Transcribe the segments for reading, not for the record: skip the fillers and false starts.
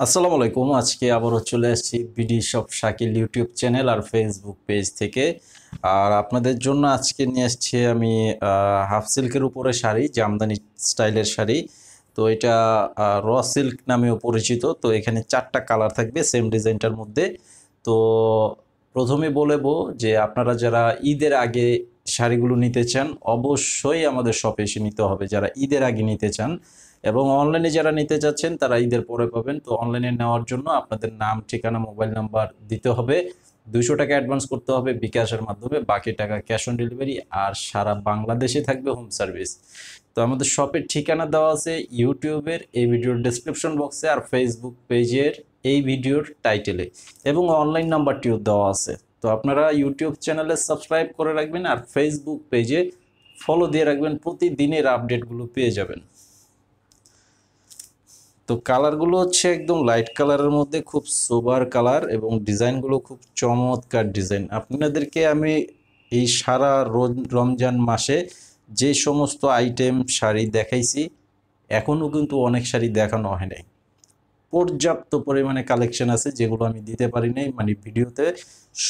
আসসালামু আলাইকুম। আজকে আবারও চলে আসছি BD shop Shakil YouTube channel আর ফেসবুক পেজ থেকে। আর আপনাদের জন্য আজকে নিয়ে আসছি আমি হাফ সিল্কের উপরে শাড়ি, জামদানি স্টাইলের শাড়ি। তো এটা র সিল্ক নামেও পরিচিত। তো এখানে 4টা কালার থাকবে সেম ডিজাইনটার মধ্যে। তো প্রথমে বলবো যে আপনারা যারা ঈদের আগে শাড়িগুলো নিতে চান অবশ্যই আমাদের শপে এসে নিতে হবে, যারা ঈদের আগে নিতে চান। এবং অনলাইনে যারা নিতে চাচ্ছেন তারা ঈদের পরে পাবেন। তো অনলাইনে নেওয়ার জন্য আপনাদের নাম, ঠিকানা, মোবাইল নাম্বার দিতে হবে। 200 টাকা অ্যাডভান্স করতে হবে বিকাশের মাধ্যমে, বাকি টাকা ক্যাশ অন ডেলিভারি। আর সারা বাংলাদেশে থাকবে হোম সার্ভিস। তো আমাদের শপের ঠিকানা দেওয়া আছে ইউটিউবের এই ভিডিওর ডেসক্রিপশন বক্সে আর ফেসবুক পেজের এই ভিডিওর টাইটেলে, এবং অনলাইন নাম্বারটিও দেওয়া আছে। তো আপনারা ইউটিউব চ্যানেলে সাবস্ক্রাইব করে রাখবেন আর ফেসবুক পেজে ফলো দিয়ে রাখবেন, প্রতিদিনের আপডেটগুলো পেয়ে যাবেন। তো কালারগুলো হচ্ছে একদম লাইট কালারের মধ্যে, খুব সোবার কালার, এবং ডিজাইনগুলো খুব চমৎকার ডিজাইন। আপনাদেরকে আমি এই সারা রমজান মাসে যে সমস্ত আইটেম শাড়ি দেখাইছি, এখনও কিন্তু অনেক শাড়ি দেখানো হয় নাই। পর্যাপ্ত পরিমাণে কালেকশন আছে যেগুলো আমি দিতে পারি নাই, মানে ভিডিওতে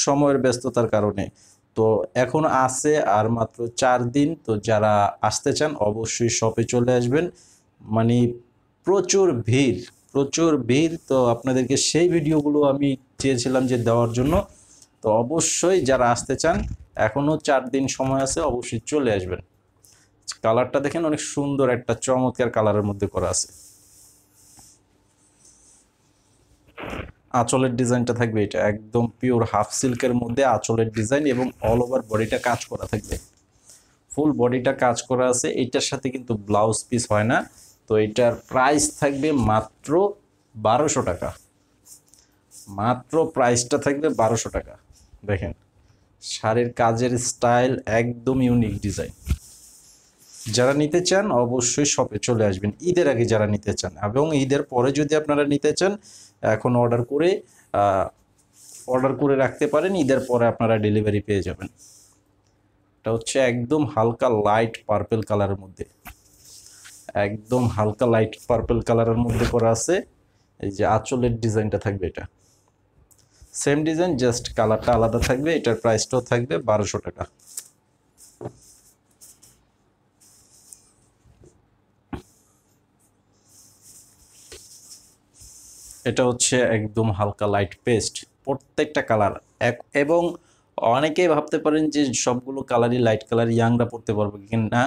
সময়ের ব্যস্ততার কারণে। তো এখন আছে আর মাত্র 4 দিন। তো যারা আসতে চান অবশ্যই শপে চলে আসবেন। মানে প্রচুর ভিড়, প্রচুর ভিড়। তো আপনাদেরকে সেই ভিডিওগুলো আমি চেয়েছিলাম যে দেওয়ার জন্য। তো অবশ্যই যারা আসতে চান, এখনও 4 দিন সময় আছে, অবশ্যই চলে আসবেন। কালারটা দেখেন, অনেক সুন্দর একটা চমৎকার কালারের মধ্যে করা আছে। আঁচলের ডিজাইনটা থাকবে এটা একদম পিওর হাফ সিল্কের মধ্যে আঁচলের ডিজাইন, এবং অল ওভার বডিটা কাজ করা থাকবে। ফুল বডিটা কাজ করা আছে। এইটার সাথে কিন্তু ব্লাউজ পিস হয় না। তো এটার প্রাইস থাকবে মাত্র 1200 টাকা। মাত্র প্রাইসটা থাকবে 1200 টাকা। দেখেন শাড়ির কাজের স্টাইল একদম ইউনিক ডিজাইন। যারা নিতে চান অবশ্যই শপে চলে আসবেন ঈদের আগে, যারা নিতে চান। এবং ঈদের পরে যদি আপনারা নিতে চান, এখন অর্ডার করে রাখতে পারেন, ঈদের পরে আপনারা ডেলিভারি পেয়ে যাবেন। এটা হচ্ছে একদম হালকা লাইট পার্পল কালারের মধ্যে, একদম হালকা লাইট পার্পল কালারের মধ্যে করা আছে। এই যে আঁচলের ডিজাইনটা থাকবে, এটা সেম ডিজাইন, জাস্ট কালারটা আলাদা থাকবে। এটার প্রাইসটাও থাকবে 1200 টাকা। এটা হচ্ছে একদম হালকা লাইট পেস্ট, প্রত্যেকটা কালার এক। এবং অনেকেই ভাবতে পারেন যে সবগুলো কালারই লাইট কালার, ইয়াংরা পড়তে পারবে কিনা।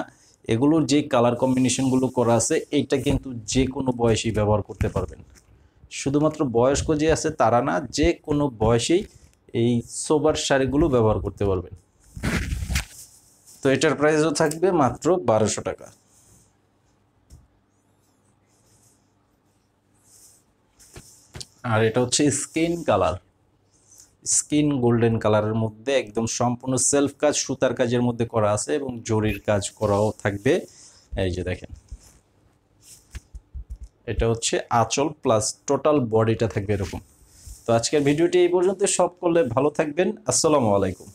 এগুলোর যে কালার কম্বিনেশনগুলো করা আছে, এইটা কিন্তু যে কোনো বয়সী ব্যবহার করতে পারবেন। শুধুমাত্র বয়স্ক যে আছে তারা না, যে কোনো বয়সেই এই সোবার শাড়িগুলো ব্যবহার করতে পারবেন। তো এটার প্রাইসও থাকবে মাত্র 1200 টাকা। আর এটা হচ্ছে স্কিন কালার, স্কিন গোল্ডেন কালারের মধ্যে একদম সম্পূর্ণ সেলফ কাজ, সুতার কাজের মধ্যে করা আছে, এবং জরির কাজ করাও থাকবে। এই যে দেখেন, এটা হচ্ছে আঁচল প্লাস টোটাল বডিটা থাকবে এরকম। তো আজকের ভিডিওটি এই পর্যন্ত। সব করলে ভালো থাকবেন। আসসালামু আলাইকুম।